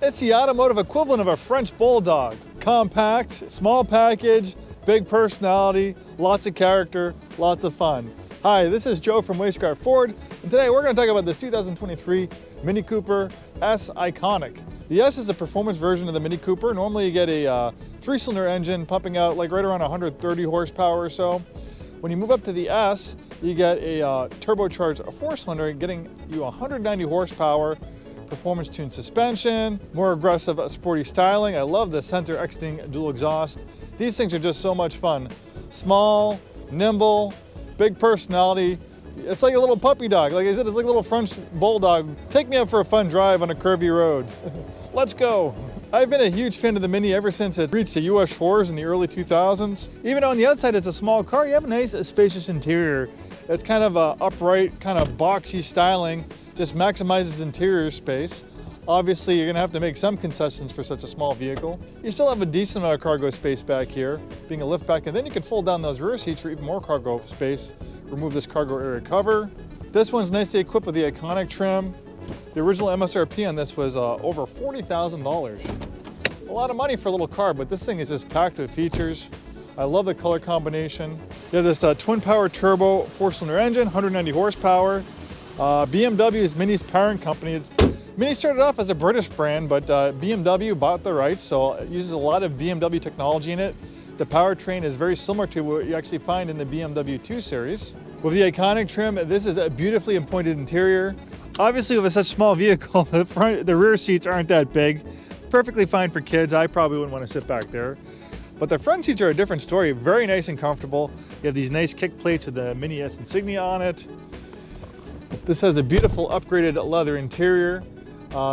It's the automotive equivalent of a French bulldog. Compact, small package, big personality, lots of character, lots of fun. Hi, this is Joe from Scarff Ford, and today we're going to talk about this 2023 Mini Cooper S Iconic. The S is a performance version of the Mini Cooper. Normally you get a three-cylinder engine pumping out like right around 130 horsepower or so. When you move up to the S, you get a turbocharged four-cylinder getting you 190 horsepower, performance-tuned suspension, more aggressive sporty styling. I love the center exiting dual exhaust. These things are just so much fun. Small, nimble, big personality. It's like a little puppy dog. Like I said, it's like a little French bulldog. Take me out for a fun drive on a curvy road. Let's go. I've been a huge fan of the Mini ever since it reached the US shores in the early 2000s. Even on the outside it's a small car, you have a nice spacious interior. It's kind of upright, kind of boxy styling, just maximizes interior space. Obviously you're gonna have to make some concessions for such a small vehicle. You still have a decent amount of cargo space back here, being a liftback, and then you can fold down those rear seats for even more cargo space. Remove this cargo area cover. This one's nicely equipped with the Iconic trim. The original MSRP on this was over $40,000. A lot of money for a little car, but this thing is just packed with features. I love the color combination. You have this twin power turbo four-cylinder engine, 190 horsepower. BMW is Mini's parent company. Mini started off as a British brand, but BMW bought the rights, so it uses a lot of BMW technology in it. The powertrain is very similar to what you actually find in the BMW 2 Series. With the Iconic trim, this is a beautifully appointed interior. Obviously with such a small vehicle, the rear seats aren't that big. Perfectly fine for kids. I probably wouldn't want to sit back there. But the front seats are a different story. Very nice and comfortable. You have these nice kick plates with the Mini S insignia on it. This has a beautiful upgraded leather interior.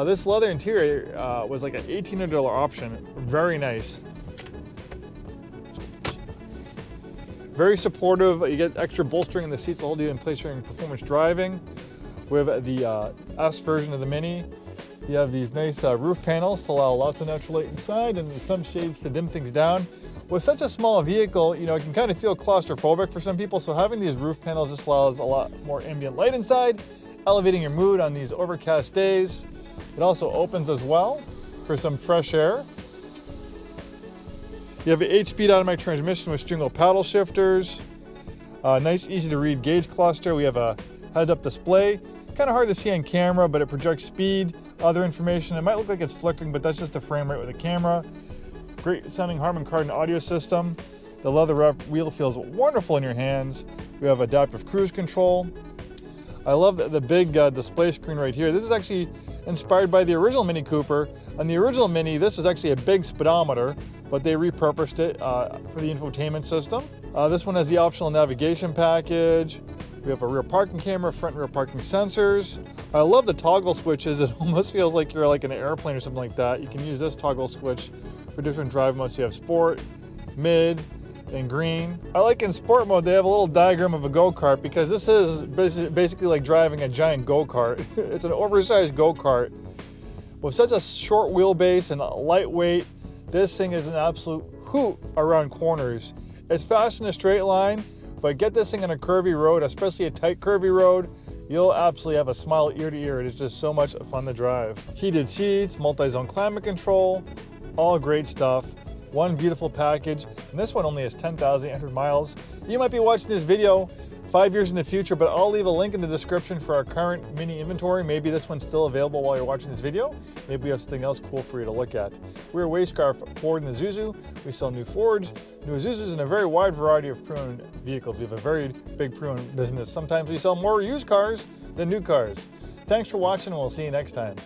This leather interior was like an $1,800 option. Very nice. Very supportive. You get extra bolstering in the seats to hold you in place during performance driving. We have the S version of the Mini. You have these nice roof panels to allow lots of natural light inside and some shades to dim things down. With such a small vehicle, you know, it can kind of feel claustrophobic for some people, so having these roof panels just allows a lot more ambient light inside, elevating your mood on these overcast days. It also opens as well for some fresh air. You have an 8-speed automatic transmission with steering wheel paddle shifters. Nice, easy to read gauge cluster. We have a head-up display. Kind of hard to see on camera, but it projects speed, other information. It might look like it's flickering, but that's just a frame rate with a camera. Great sounding Harman Kardon audio system. The leather wrap wheel feels wonderful in your hands. We have adaptive cruise control. I love the big display screen right here. This is actually inspired by the original Mini Cooper. On the original Mini, this was actually a big speedometer, but they repurposed it for the infotainment system. This one has the optional navigation package. We have a rear parking camera, front and rear parking sensors. I love the toggle switches. It almost feels like you're like in an airplane or something like that. You can use this toggle switch for different drive modes. You have sport, mid, and green. I like in sport mode, they have a little diagram of a go-kart because this is basically like driving a giant go-kart. It's an oversized go-kart. With such a short wheelbase and lightweight, this thing is an absolute hoot around corners. It's fast in a straight line, but get this thing on a curvy road, especially a tight curvy road, you'll absolutely have a smile ear to ear. It is just so much fun to drive. Heated seats, multi-zone climate control, all great stuff. One beautiful package, and this one only has 10,800 miles. You might be watching this video 5 years in the future, but I'll leave a link in the description for our current Mini inventory. Maybe this one's still available while you're watching this video. Maybe we have something else cool for you to look at. We're Scarff Ford and Isuzu. We sell new Fords, new Isuzus, and a very wide variety of pre-owned vehicles. We have a very big pre-owned business. Sometimes we sell more used cars than new cars. Thanks for watching, and we'll see you next time.